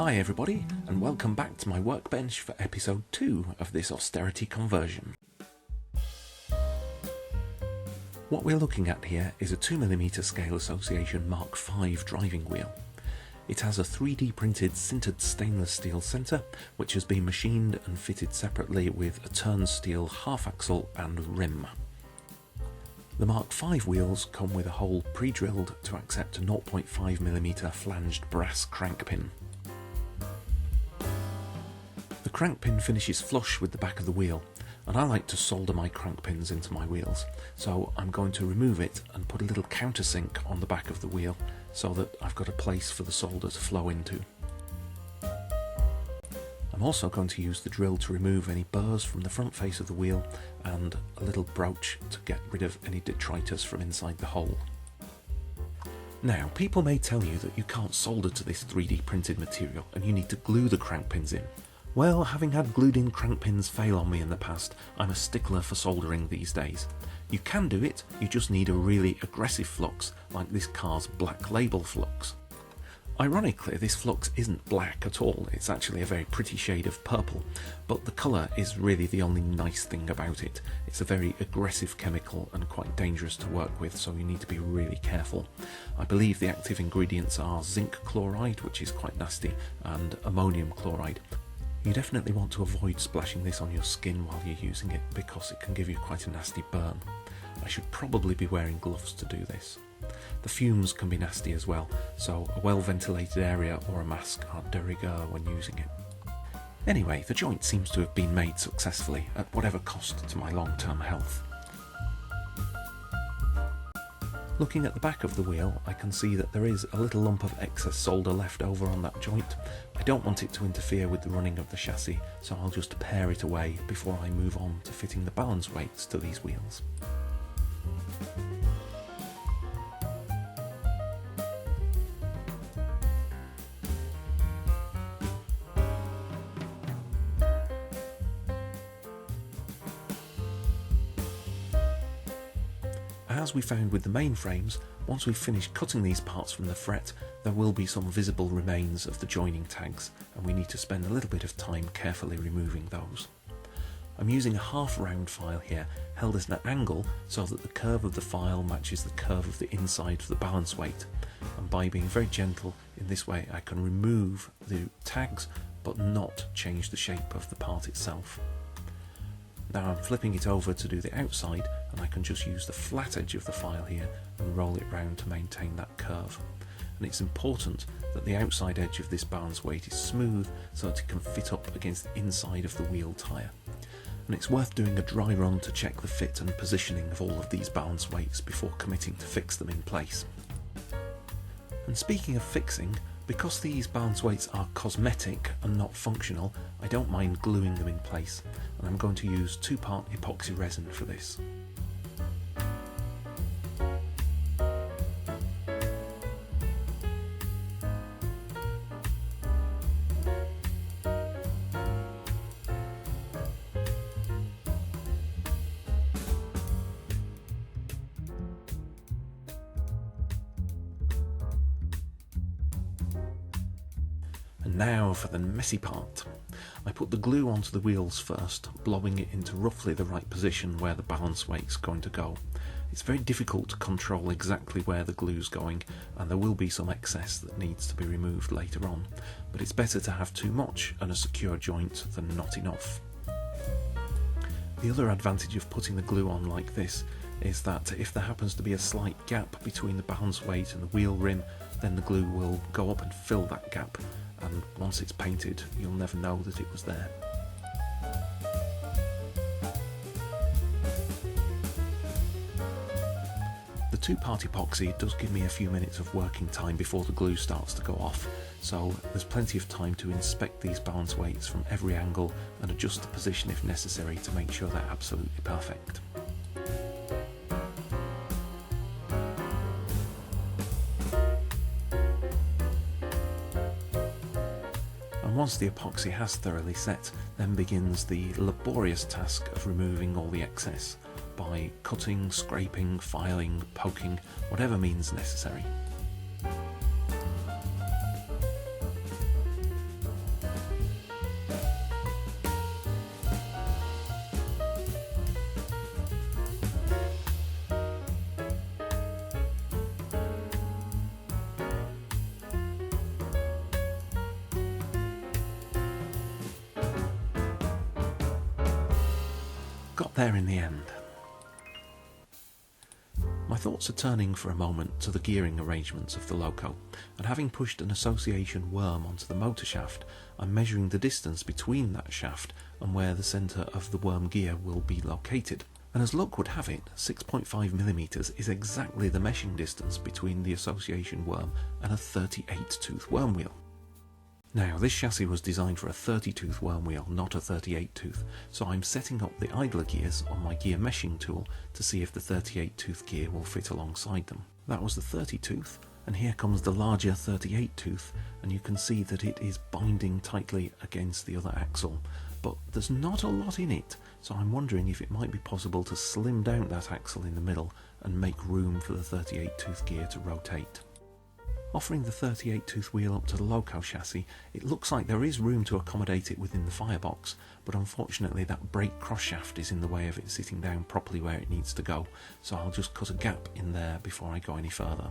Hi everybody, and welcome back to my workbench for episode 2 of this Austerity conversion. What we're looking at here is a 2mm Scale Association Mark V driving wheel. It has a 3D printed sintered stainless steel centre, which has been machined and fitted separately with a turnstile half axle and rim. The Mark V wheels come with a hole pre-drilled to accept a 0.5mm flanged brass crank pin. The crank pin finishes flush with the back of the wheel, and I like to solder my crank pins into my wheels, so I'm going to remove it and put a little countersink on the back of the wheel so that I've got a place for the solder to flow into. I'm also going to use the drill to remove any burrs from the front face of the wheel and a little broach to get rid of any detritus from inside the hole. Now, people may tell you that you can't solder to this 3D printed material and you need to glue the crank pins in. Well, having had glued in crank pins fail on me in the past, I'm a stickler for soldering these days. You can do it, you just need a really aggressive flux like this car's Black Label flux. Ironically, this flux isn't black at all, it's actually a very pretty shade of purple, but the colour is really the only nice thing about it. It's a very aggressive chemical and quite dangerous to work with, so you need to be really careful. I believe the active ingredients are zinc chloride, which is quite nasty, and ammonium chloride. You definitely want to avoid splashing this on your skin while you're using it, because it can give you quite a nasty burn. I should probably be wearing gloves to do this. The fumes can be nasty as well, so a well-ventilated area or a mask are de rigueur when using it. Anyway, the joint seems to have been made successfully, at whatever cost to my long-term health. Looking at the back of the wheel, I can see that there is a little lump of excess solder left over on that joint. I don't want it to interfere with the running of the chassis, so I'll just pare it away before I move on to fitting the balance weights to these wheels. As we found with the main frames, once we've finished cutting these parts from the fret, there will be some visible remains of the joining tags, and we need to spend a little bit of time carefully removing those. I'm using a half round file here, held at an angle so that the curve of the file matches the curve of the inside of the balance weight, and by being very gentle in this way I can remove the tags but not change the shape of the part itself. Now I'm flipping it over to do the outside, and I can just use the flat edge of the file here and roll it round to maintain that curve. And it's important that the outside edge of this balance weight is smooth so that it can fit up against the inside of the wheel tyre. And it's worth doing a dry run to check the fit and positioning of all of these balance weights before committing to fix them in place. And speaking of fixing, because these balance weights are cosmetic and not functional, I don't mind gluing them in place, and I'm going to use 2-part epoxy resin for this. And now for the messy part. I put the glue onto the wheels first, blobbing it into roughly the right position where the balance weight's going to go. It's very difficult to control exactly where the glue's going, and there will be some excess that needs to be removed later on, but it's better to have too much and a secure joint than not enough. The other advantage of putting the glue on like this is that if there happens to be a slight gap between the balance weight and the wheel rim, then the glue will go up and fill that gap, and once it's painted you'll never know that it was there. The 2-part epoxy does give me a few minutes of working time before the glue starts to go off, so there's plenty of time to inspect these balance weights from every angle and adjust the position if necessary to make sure they're absolutely perfect. And once the epoxy has thoroughly set, then begins the laborious task of removing all the excess by cutting, scraping, filing, poking, whatever means necessary. there in the end. My thoughts are turning for a moment to the gearing arrangements of the loco, and having pushed an association worm onto the motor shaft, I'm measuring the distance between that shaft and where the centre of the worm gear will be located. And as luck would have it, 6.5mm is exactly the meshing distance between the association worm and a 38-tooth worm wheel. Now, this chassis was designed for a 30-tooth worm wheel, not a 38-tooth, so I'm setting up the idler gears on my gear meshing tool to see if the 38-tooth gear will fit alongside them. That was the 30-tooth, and here comes the larger 38-tooth, and you can see that it is binding tightly against the other axle, but there's not a lot in it, so I'm wondering if it might be possible to slim down that axle in the middle and make room for the 38-tooth gear to rotate. Offering the 38-tooth wheel up to the loco chassis, it looks like there is room to accommodate it within the firebox, but unfortunately that brake cross shaft is in the way of it sitting down properly where it needs to go, so I'll just cut a gap in there before I go any further.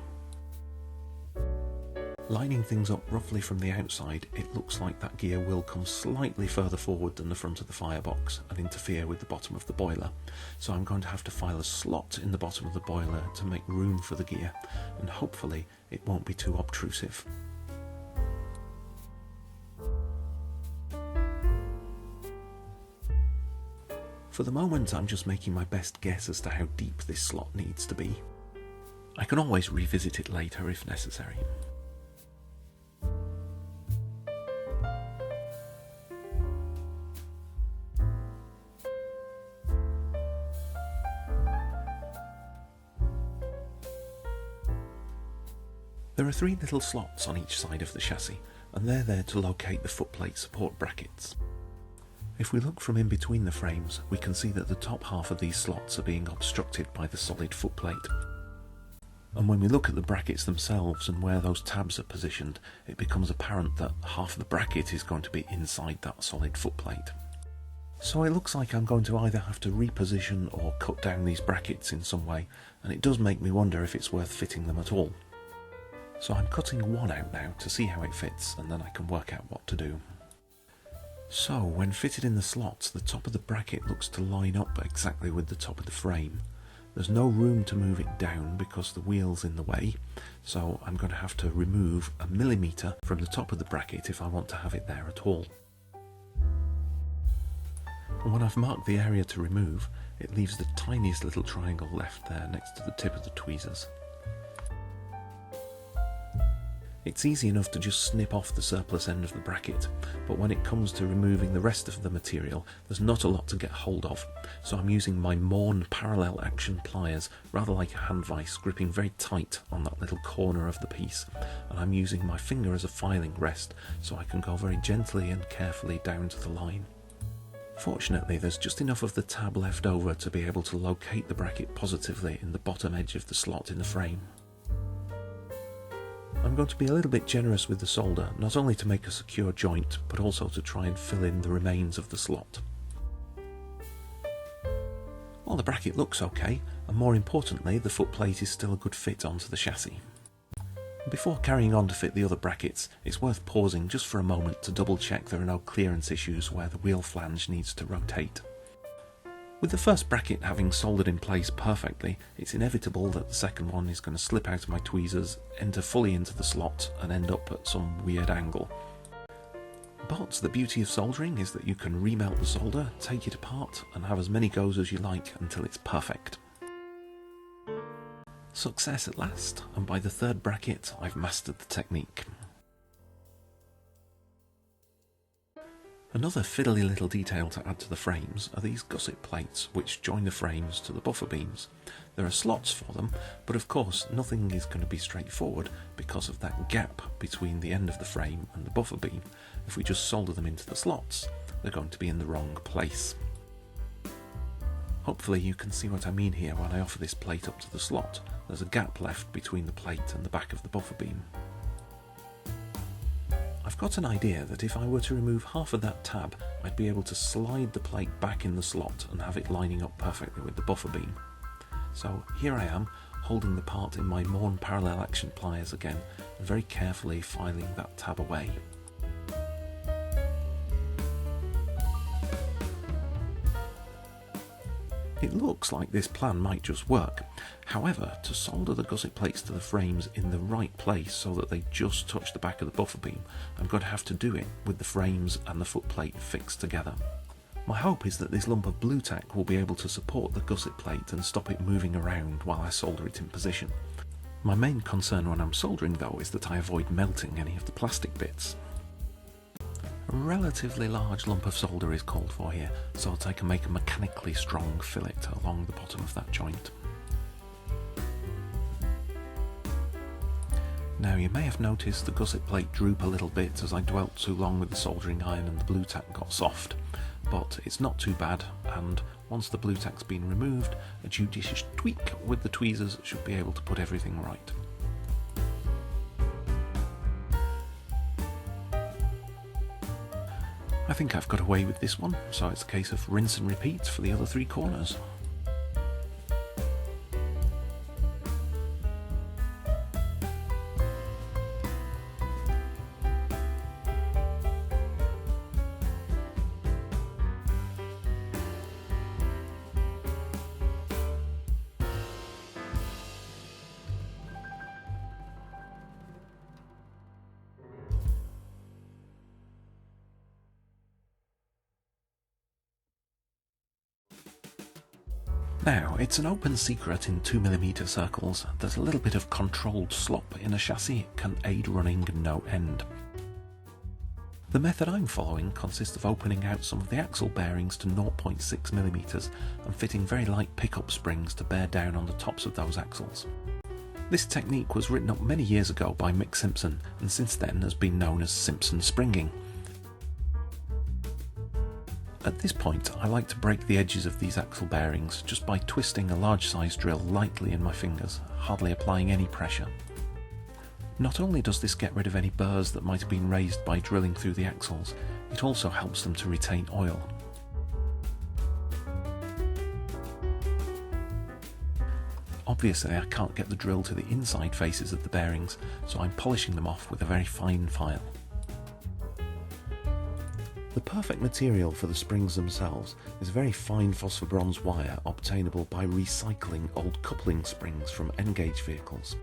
Lining things up roughly from the outside, it looks like that gear will come slightly further forward than the front of the firebox and interfere with the bottom of the boiler, so I'm going to have to file a slot in the bottom of the boiler to make room for the gear, and hopefully it won't be too obtrusive. For the moment, I'm just making my best guess as to how deep this slot needs to be. I can always revisit it later if necessary. There are 3 little slots on each side of the chassis, and they're there to locate the footplate support brackets. If we look from in between the frames, we can see that the top half of these slots are being obstructed by the solid footplate. And when we look at the brackets themselves and where those tabs are positioned, it becomes apparent that half the bracket is going to be inside that solid footplate. So it looks like I'm going to either have to reposition or cut down these brackets in some way, and it does make me wonder if it's worth fitting them at all. So I'm cutting one out now to see how it fits, and then I can work out what to do. So when fitted in the slots, the top of the bracket looks to line up exactly with the top of the frame. There's no room to move it down because the wheel's in the way, so I'm going to have to remove 1mm from the top of the bracket if I want to have it there at all. And when I've marked the area to remove, it leaves the tiniest little triangle left there next to the tip of the tweezers. It's easy enough to just snip off the surplus end of the bracket, but when it comes to removing the rest of the material, there's not a lot to get hold of, so I'm using my Morn parallel action pliers, rather like a hand vise, gripping very tight on that little corner of the piece, and I'm using my finger as a filing rest, so I can go very gently and carefully down to the line. Fortunately, there's just enough of the tab left over to be able to locate the bracket positively in the bottom edge of the slot in the frame. I'm going to be a little bit generous with the solder, not only to make a secure joint, but also to try and fill in the remains of the slot. Well, the bracket looks okay, and more importantly, the footplate is still a good fit onto the chassis. Before carrying on to fit the other brackets, it's worth pausing just for a moment to double check there are no clearance issues where the wheel flange needs to rotate. With the first bracket having soldered in place perfectly, it's inevitable that the second one is going to slip out of my tweezers, enter fully into the slot, and end up at some weird angle. But the beauty of soldering is that you can remelt the solder, take it apart, and have as many goes as you like until it's perfect. Success at last, and by the third bracket I've mastered the technique. Another fiddly little detail to add to the frames are these gusset plates which join the frames to the buffer beams. There are slots for them, but of course nothing is going to be straightforward because of that gap between the end of the frame and the buffer beam. If we just solder them into the slots, they're going to be in the wrong place. Hopefully you can see what I mean here when I offer this plate up to the slot. There's a gap left between the plate and the back of the buffer beam. I've got an idea that if I were to remove half of that tab, I'd be able to slide the plate back in the slot and have it lining up perfectly with the buffer beam. So here I am, holding the part in my Morn parallel action pliers again, and very carefully filing that tab away. It looks like this plan might just work. However, to solder the gusset plates to the frames in the right place so that they just touch the back of the buffer beam, I'm going to have to do it with the frames and the footplate fixed together. My hope is that this lump of blue tack will be able to support the gusset plate and stop it moving around while I solder it in position. My main concern when I'm soldering though is that I avoid melting any of the plastic bits. A relatively large lump of solder is called for here, so that I can make a mechanically strong fillet along the bottom of that joint. Now you may have noticed the gusset plate droop a little bit as I dwelt too long with the soldering iron and the blue tack got soft, but it's not too bad, and once the blue tack's been removed, a judicious tweak with the tweezers should be able to put everything right. I think I've got away with this one, so it's a case of rinse and repeat for the other three corners. Now, it's an open secret in 2mm circles that a little bit of controlled slop in a chassis can aid running no end. The method I'm following consists of opening out some of the axle bearings to 0.6mm and fitting very light pickup springs to bear down on the tops of those axles. This technique was written up many years ago by Simpson and since then has been known as Simpson springing. At this point, I like to break the edges of these axle bearings just by twisting a large size drill lightly in my fingers, hardly applying any pressure. Not only does this get rid of any burrs that might have been raised by drilling through the axles, it also helps them to retain oil. Obviously I can't get the drill to the inside faces of the bearings, so I'm polishing them off with a very fine file. The perfect material for the springs themselves is a very fine phosphor bronze wire obtainable by recycling old coupling springs from N-gauge vehicles.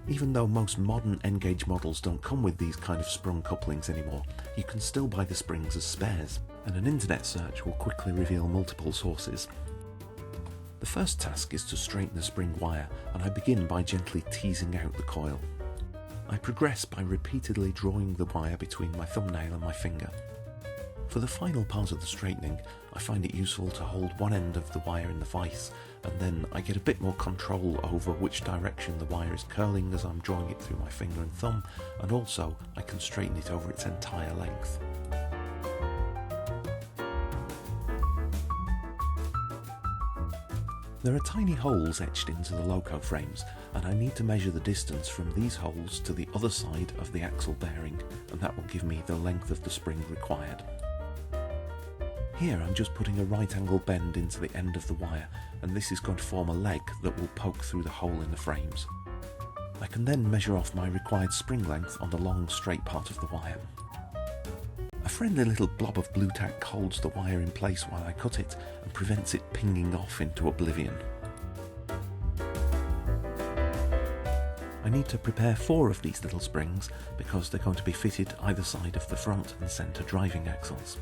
Even though most modern N-gauge models don't come with these kind of sprung couplings anymore, you can still buy the springs as spares, and an internet search will quickly reveal multiple sources. The first task is to straighten the spring wire, and I begin by gently teasing out the coil. I progress by repeatedly drawing the wire between my thumbnail and my finger. For the final part of the straightening, I find it useful to hold one end of the wire in the vise, and then I get a bit more control over which direction the wire is curling as I'm drawing it through my finger and thumb, and also I can straighten it over its entire length. There are tiny holes etched into the loco frames, and I need to measure the distance from these holes to the other side of the axle bearing, and that will give me the length of the spring required. Here I'm just putting a right angle bend into the end of the wire, and this is going to form a leg that will poke through the hole in the frames. I can then measure off my required spring length on the long straight part of the wire. A friendly little blob of blue tack holds the wire in place while I cut it and prevents it pinging off into oblivion. I need to prepare 4 of these little springs because they're going to be fitted either side of the front and centre driving axles.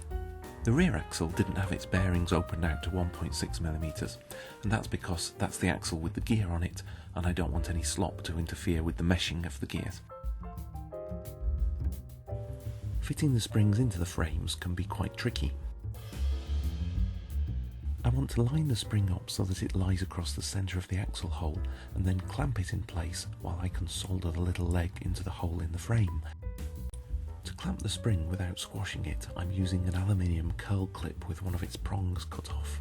The rear axle didn't have its bearings opened out to 1.6mm, and that's because that's the axle with the gear on it, and I don't want any slop to interfere with the meshing of the gears. Fitting the springs into the frames can be quite tricky. I want to line the spring up so that it lies across the centre of the axle hole, and then clamp it in place while I can solder the little leg into the hole in the frame. To clamp the spring without squashing it, I'm using an aluminium curl clip with one of its prongs cut off.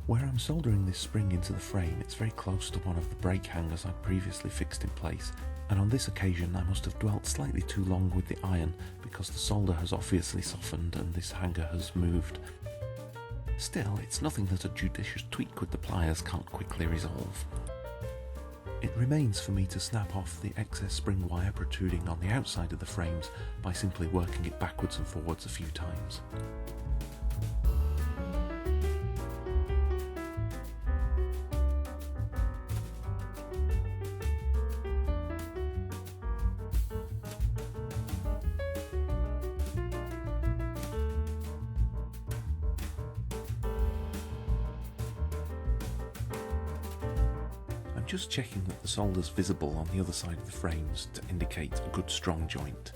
Where I'm soldering this spring into the frame, it's very close to one of the brake hangers I'd previously fixed in place, and on this occasion I must have dwelt slightly too long with the iron because the solder has obviously softened and this hanger has moved. Still, it's nothing that a judicious tweak with the pliers can't quickly resolve. It remains for me to snap off the excess spring wire protruding on the outside of the frames by simply working it backwards and forwards a few times. Just checking that the solder's visible on the other side of the frames to indicate a good strong joint.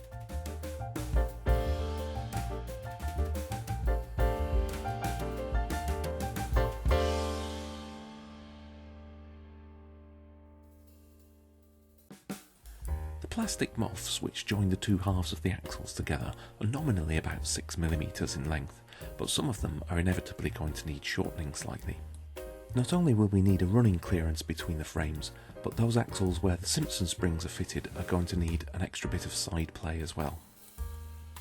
The plastic muffs which join the two halves of the axles together are nominally about 6mm in length, but some of them are inevitably going to need shortening slightly. Not only will we need a running clearance between the frames, but those axles where the Simpson springs are fitted are going to need an extra bit of side play as well.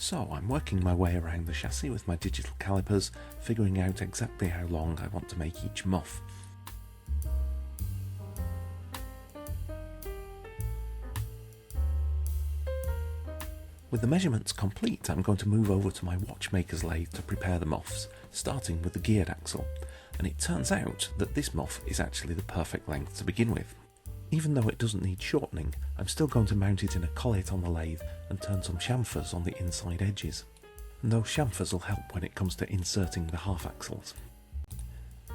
So I'm working my way around the chassis with my digital calipers, figuring out exactly how long I want to make each muff. With the measurements complete, I'm going to move over to my watchmaker's lathe to prepare the muffs, starting with the geared axle. And it turns out that this muff is actually the perfect length to begin with. Even though it doesn't need shortening, I'm still going to mount it in a collet on the lathe and turn some chamfers on the inside edges. And those chamfers will help when it comes to inserting the half axles.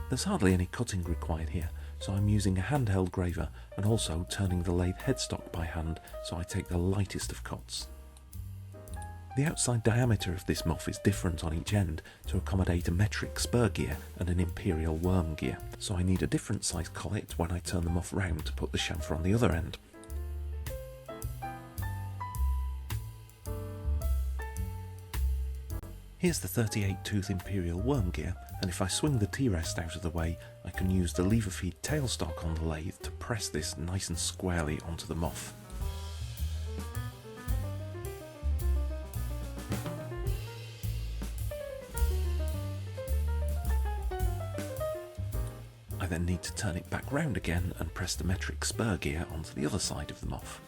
There's hardly any cutting required here, so I'm using a handheld graver and also turning the lathe headstock by hand so I take the lightest of cuts. The outside diameter of this muff is different on each end to accommodate a metric spur gear and an imperial worm gear, so I need a different size collet when I turn the muff round to put the chamfer on the other end. Here's the 38 tooth imperial worm gear, and if I swing the T-rest out of the way, I can use the lever feed tailstock on the lathe to press this nice and squarely onto the muff. I then need to turn it back round again and press the metric spur gear onto the other side of the muff.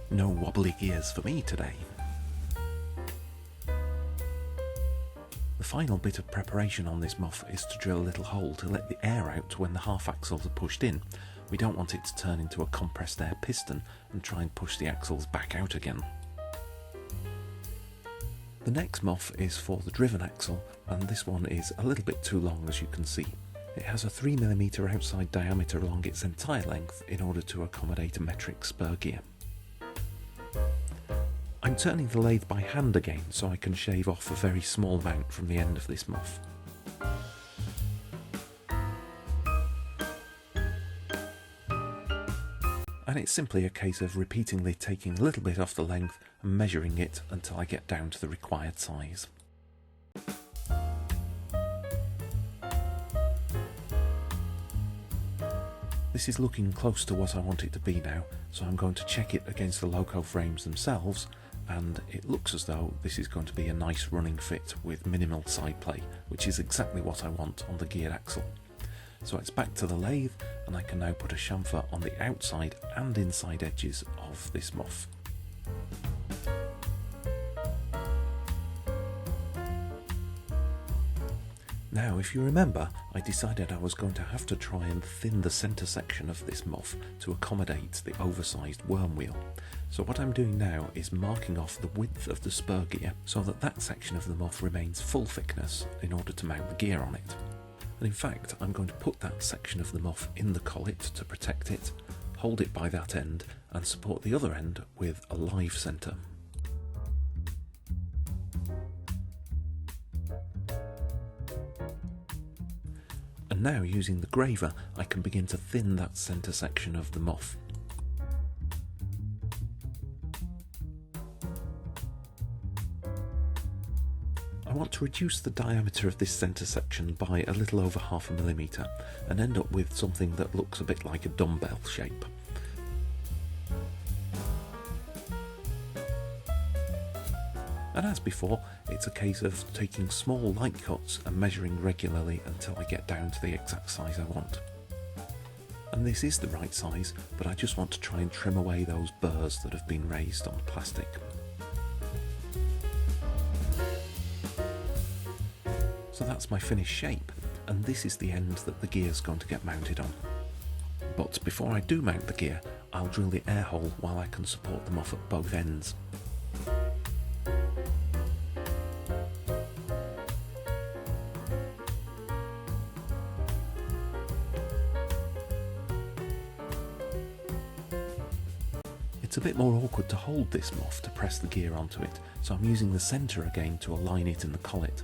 No wobbly gears for me today. The final bit of preparation on this muff is to drill a little hole to let the air out when the half axles are pushed in. We don't want it to turn into a compressed air piston and try and push the axles back out again. The next muff is for the driven axle, and this one is a little bit too long, as you can see. It has a 3mm outside diameter along its entire length in order to accommodate a metric spur gear. I'm turning the lathe by hand again so I can shave off a very small mount from the end of this muff. And it's simply a case of repeatedly taking a little bit off the length and measuring it until I get down to the required size. This is looking close to what I want it to be now, so I'm going to check it against the loco frames themselves, and it looks as though this is going to be a nice running fit with minimal side play, which is exactly what I want on the geared axle. So it's back to the lathe, and I can now put a chamfer on the outside and inside edges of this muff. Now, if you remember, I decided I was going to have to try and thin the centre section of this muff to accommodate the oversized worm wheel. So what I'm doing now is marking off the width of the spur gear so that that section of the muff remains full thickness in order to mount the gear on it. And in fact, I'm going to put that section of the muff in the collet to protect it, hold it by that end, and support the other end with a live centre. And now, using the graver, I can begin to thin that centre section of the muff. want to reduce the diameter of this centre section by a little over 0.5 mm and end up with something that looks a bit like a dumbbell shape. And as before, it's a case of taking small light cuts and measuring regularly until I get down to the exact size I want. And this is the right size, but I just want to try and trim away those burrs that have been raised on the plastic. So that's my finished shape, and this is the end that the gear's going to get mounted on. But before I do mount the gear, I'll drill the air hole while I can support them off at both ends. It's a bit more awkward to hold this muff to press the gear onto it, so I'm using the centre again to align it in the collet.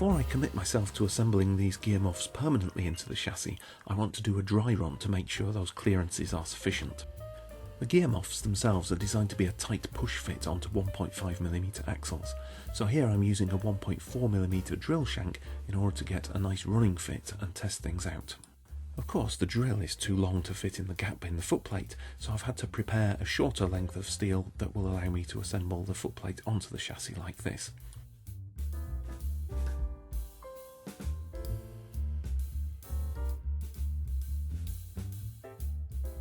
Before I commit myself to assembling these gear muffs permanently into the chassis, I want to do a dry run to make sure those clearances are sufficient. The gear muffs themselves are designed to be a tight push fit onto 1.5mm axles, so here I'm using a 1.4mm drill shank in order to get a nice running fit and test things out. Of course, the drill is too long to fit in the gap in the footplate, so I've had to prepare a shorter length of steel that will allow me to assemble the footplate onto the chassis like this.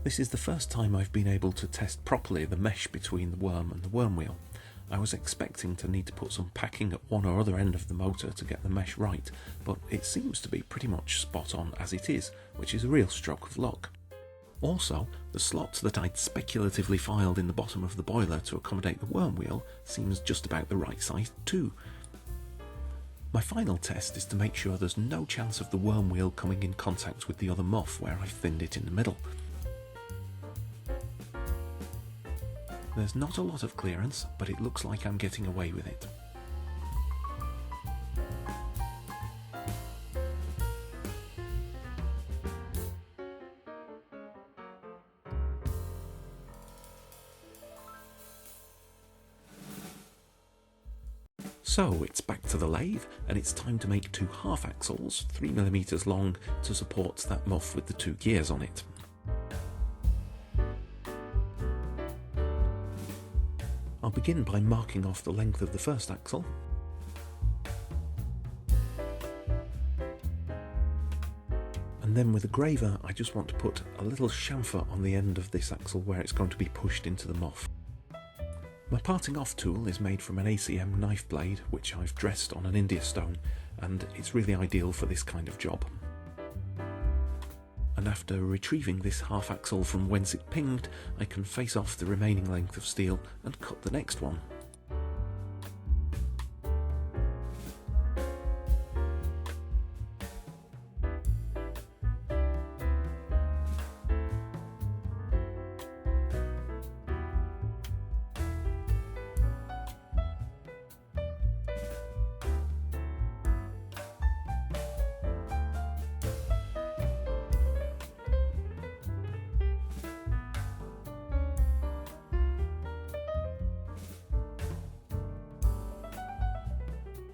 This is the first time I've been able to test properly the mesh between the worm and the worm wheel. I was expecting to need to put some packing at one or other end of the motor to get the mesh right, but it seems to be pretty much spot on as it is, which is a real stroke of luck. Also, the slot that I'd speculatively filed in the bottom of the boiler to accommodate the worm wheel seems just about the right size too. My final test is to make sure there's no chance of the worm wheel coming in contact with the other muff where I've thinned it in the middle. There's not a lot of clearance, but it looks like I'm getting away with it. So it's back to the lathe, and it's time to make two half axles, 3mm long, to support that muff with the two gears on it. I'll begin by marking off the length of the first axle, and then with a graver I just want to put a little chamfer on the end of this axle where it's going to be pushed into the muff. My parting off tool is made from an ACM knife blade which I've dressed on an India stone, and it's really ideal for this kind of job. And after retrieving this half axle from whence it pinged, I can face off the remaining length of steel and cut the next one.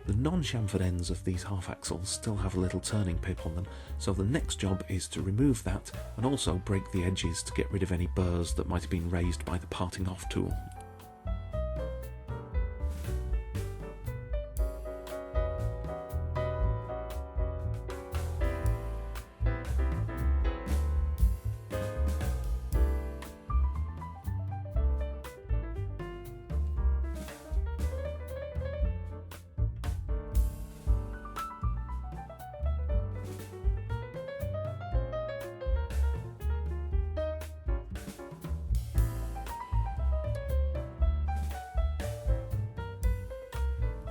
The non-chamfered ends of these half axles still have a little turning pip on them, so the next job is to remove that and also break the edges to get rid of any burrs that might have been raised by the parting off tool.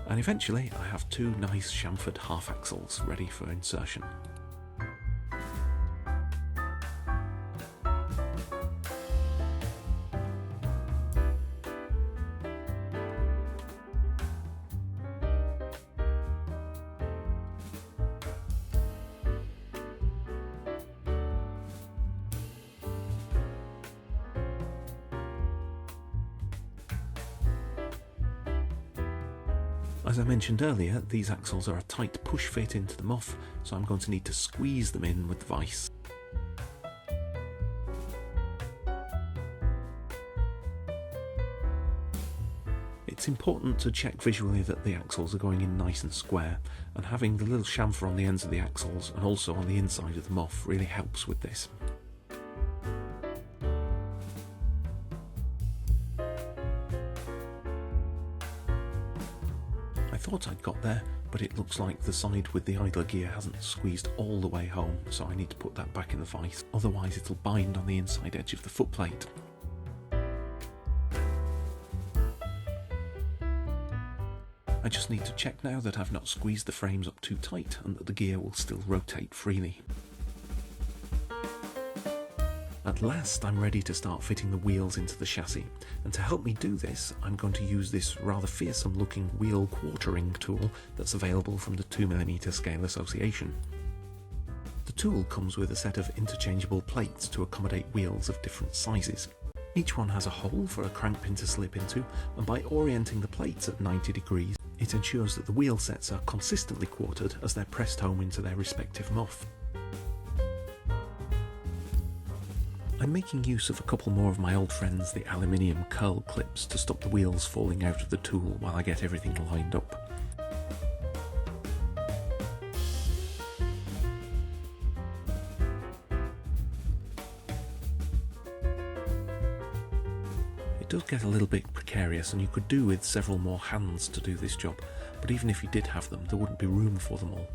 And eventually I have two nice chamfered half axles ready for insertion. As I mentioned earlier, these axles are a tight push fit into the muff, so I'm going to need to squeeze them in with the vice. It's important to check visually that the axles are going in nice and square, and having the little chamfer on the ends of the axles and also on the inside of the muff really helps with this. I thought I'd got there, but it looks like the side with the idler gear hasn't squeezed all the way home, so I need to put that back in the vice, otherwise it'll bind on the inside edge of the footplate. I just need to check now that I've not squeezed the frames up too tight and that the gear will still rotate freely. At last I'm ready to start fitting the wheels into the chassis, and to help me do this I'm going to use this rather fearsome looking wheel quartering tool that's available from the 2mm Scale Association. The tool comes with a set of interchangeable plates to accommodate wheels of different sizes. Each one has a hole for a crank pin to slip into, and by orienting the plates at 90 degrees it ensures that the wheel sets are consistently quartered as they're pressed home into their respective muff. I'm making use of a couple more of my old friends, the aluminium curl clips, to stop the wheels falling out of the tool while I get everything lined up. It does get a little bit precarious, and you could do with several more hands to do this job, but even if you did have them, there wouldn't be room for them all.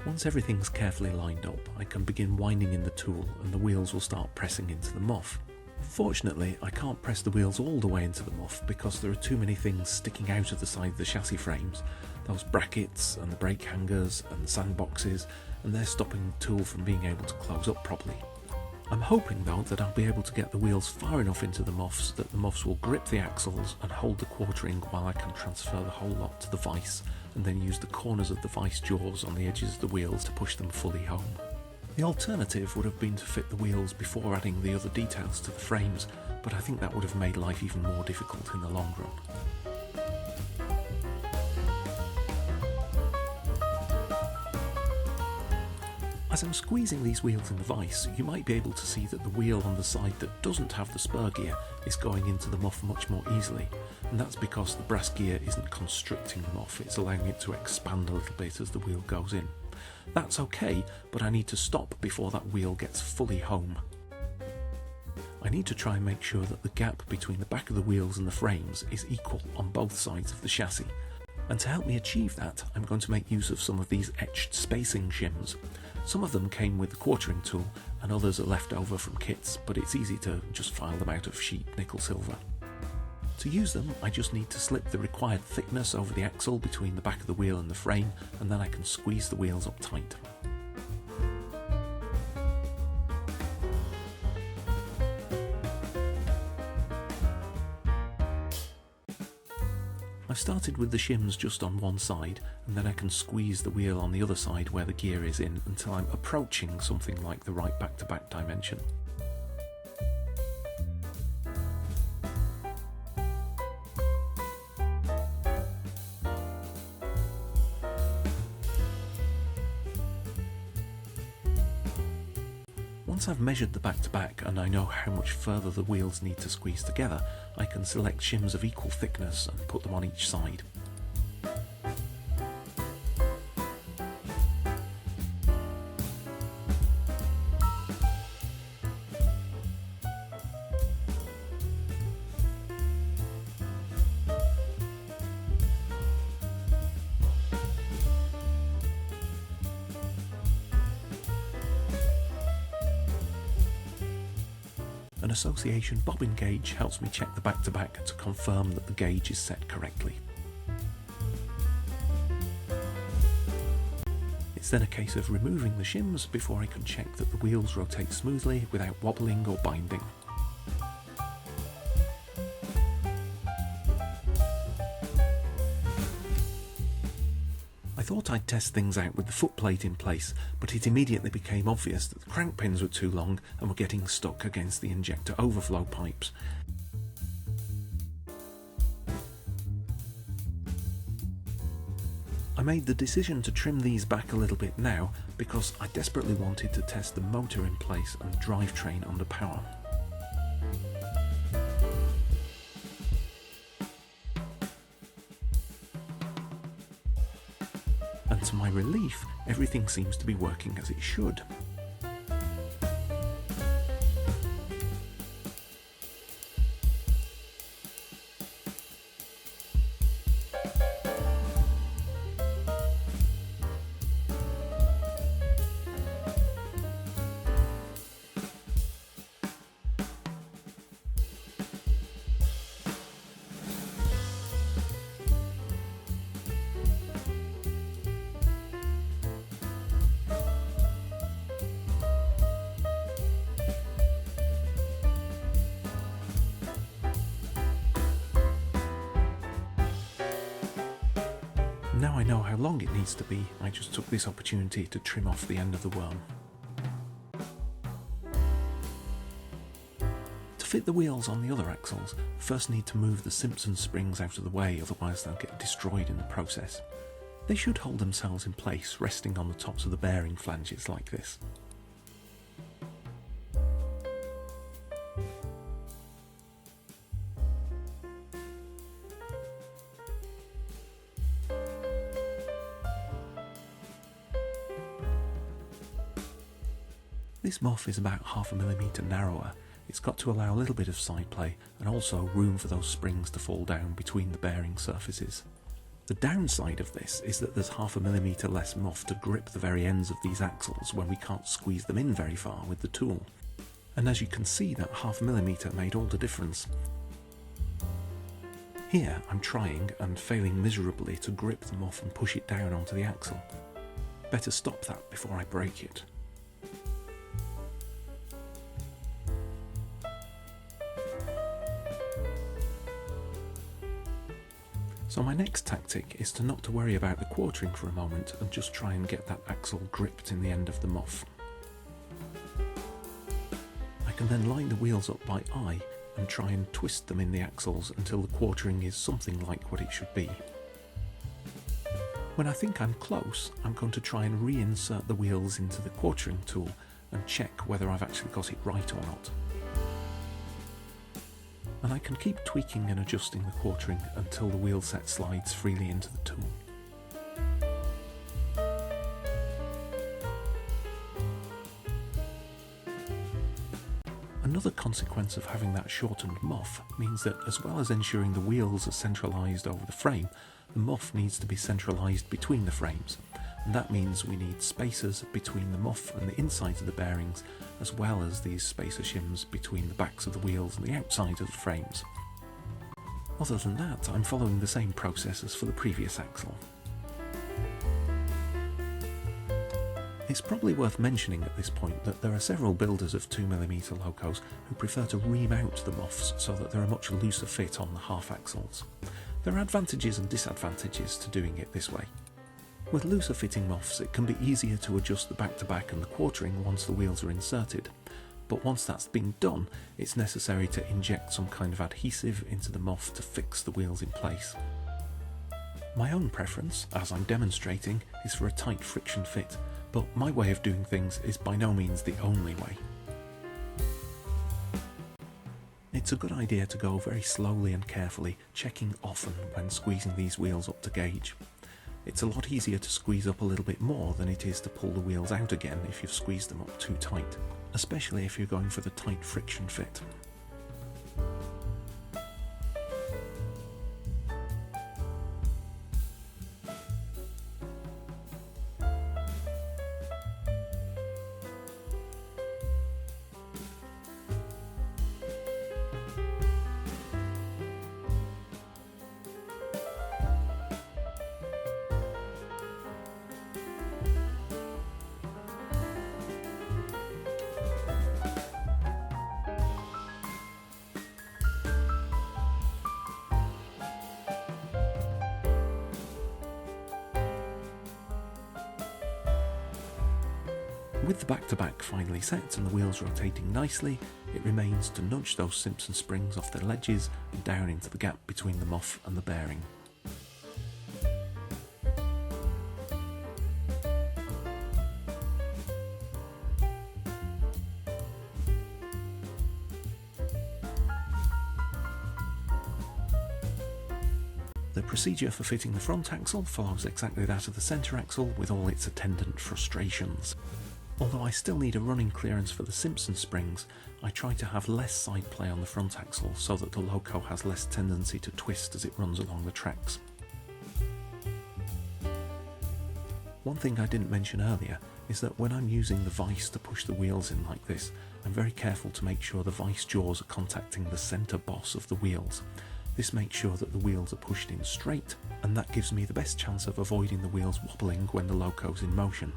Once everything's carefully lined up, I can begin winding in the tool and the wheels will start pressing into the muff. Fortunately, I can't press the wheels all the way into the muff because there are too many things sticking out of the side of the chassis frames. Those brackets and the brake hangers and the sandboxes, and they're stopping the tool from being able to close up properly. I'm hoping though that I'll be able to get the wheels far enough into the muffs that the muffs will grip the axles and hold the quartering while I can transfer the whole lot to the vice and then use the corners of the vice jaws on the edges of the wheels to push them fully home. The alternative would have been to fit the wheels before adding the other details to the frames, but I think that would have made life even more difficult in the long run. As I'm squeezing these wheels in the vice, you might be able to see that the wheel on the side that doesn't have the spur gear is going into the muff much more easily, and that's because the brass gear isn't constricting the muff, it's allowing it to expand a little bit as the wheel goes in. That's okay, but I need to stop before that wheel gets fully home. I need to try and make sure that the gap between the back of the wheels and the frames is equal on both sides of the chassis. And to help me achieve that, I'm going to make use of some of these etched spacing shims. Some of them came with the quartering tool and others are left over from kits, but it's easy to just file them out of sheet nickel silver. To use them, I just need to slip the required thickness over the axle between the back of the wheel and the frame, and then I can squeeze the wheels up tight. I've started with the shims just on one side, and then I can squeeze the wheel on the other side where the gear is in until I'm approaching something like the right back-to-back dimension. Once I've measured the back-to-back and I know how much further the wheels need to squeeze together, I can select shims of equal thickness and put them on each side. An association bobbin gauge helps me check the back-to-back to confirm that the gauge is set correctly. It's then a case of removing the shims before I can check that the wheels rotate smoothly without wobbling or binding. I thought I'd test things out with the footplate in place, but it immediately became obvious that the crank pins were too long and were getting stuck against the injector overflow pipes. I made the decision to trim these back a little bit now because I desperately wanted to test the motor in place and the drivetrain under power. And to my relief, everything seems to be working as it should. Now I know how long it needs to be, I just took this opportunity to trim off the end of the worm. To fit the wheels on the other axles, first need to move the Simpson springs out of the way, otherwise they'll get destroyed in the process. They should hold themselves in place, resting on the tops of the bearing flanges like this. This muff is about 0.5 mm narrower. It's got to allow a little bit of side play and also room for those springs to fall down between the bearing surfaces. The downside of this is that there's 0.5 mm less muff to grip the very ends of these axles when we can't squeeze them in very far with the tool. And as you can see, that 0.5 mm made all the difference. Here I'm trying and failing miserably to grip the muff and push it down onto the axle. Better stop that before I break it. So my next tactic is to not to worry about the quartering for a moment and just try and get that axle gripped in the end of the muff. I can then line the wheels up by eye and try and twist them in the axles until the quartering is something like what it should be. When I think I'm close, I'm going to try and reinsert the wheels into the quartering tool and check whether I've actually got it right or not. And I can keep tweaking and adjusting the quartering until the wheel set slides freely into the tool. Another consequence of having that shortened muff means that, as well as ensuring the wheels are centralised over the frame, the muff needs to be centralised between the frames, and that means we need spacers between the muff and the insides of the bearings, as well as these spacer shims between the backs of the wheels and the outsides of the frames. Other than that, I'm following the same process as for the previous axle. It's probably worth mentioning at this point that there are several builders of 2mm locos who prefer to remount the muffs so that they're a much looser fit on the half axles. There are advantages and disadvantages to doing it this way. With looser fitting muffs, it can be easier to adjust the back-to-back and the quartering once the wheels are inserted, but once that's been done, it's necessary to inject some kind of adhesive into the muff to fix the wheels in place. My own preference, as I'm demonstrating, is for a tight friction fit, but my way of doing things is by no means the only way. It's a good idea to go very slowly and carefully, checking often when squeezing these wheels up to gauge. It's a lot easier to squeeze up a little bit more than it is to pull the wheels out again if you've squeezed them up too tight, especially if you're going for the tight friction fit. with the back-to-back finally set and the wheels rotating nicely, it remains to nudge those Simpson springs off their ledges and down into the gap between the muff and the bearing. The procedure for fitting the front axle follows exactly that of the centre axle with all its attendant frustrations. Although I still need a running clearance for the Simpson springs, I try to have less side play on the front axle so that the loco has less tendency to twist as it runs along the tracks. One thing I didn't mention earlier is that when I'm using the vice to push the wheels in like this, I'm very careful to make sure the vice jaws are contacting the centre boss of the wheels. This makes sure that the wheels are pushed in straight, and that gives me the best chance of avoiding the wheels wobbling when the loco's in motion.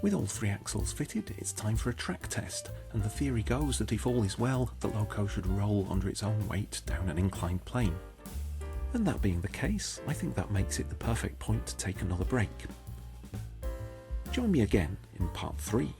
With all three axles fitted, it's time for a track test, and the theory goes that if all is well, the loco should roll under its own weight down an inclined plane. And that being the case, I think that makes it the perfect point to take another break. Join me again in part 3.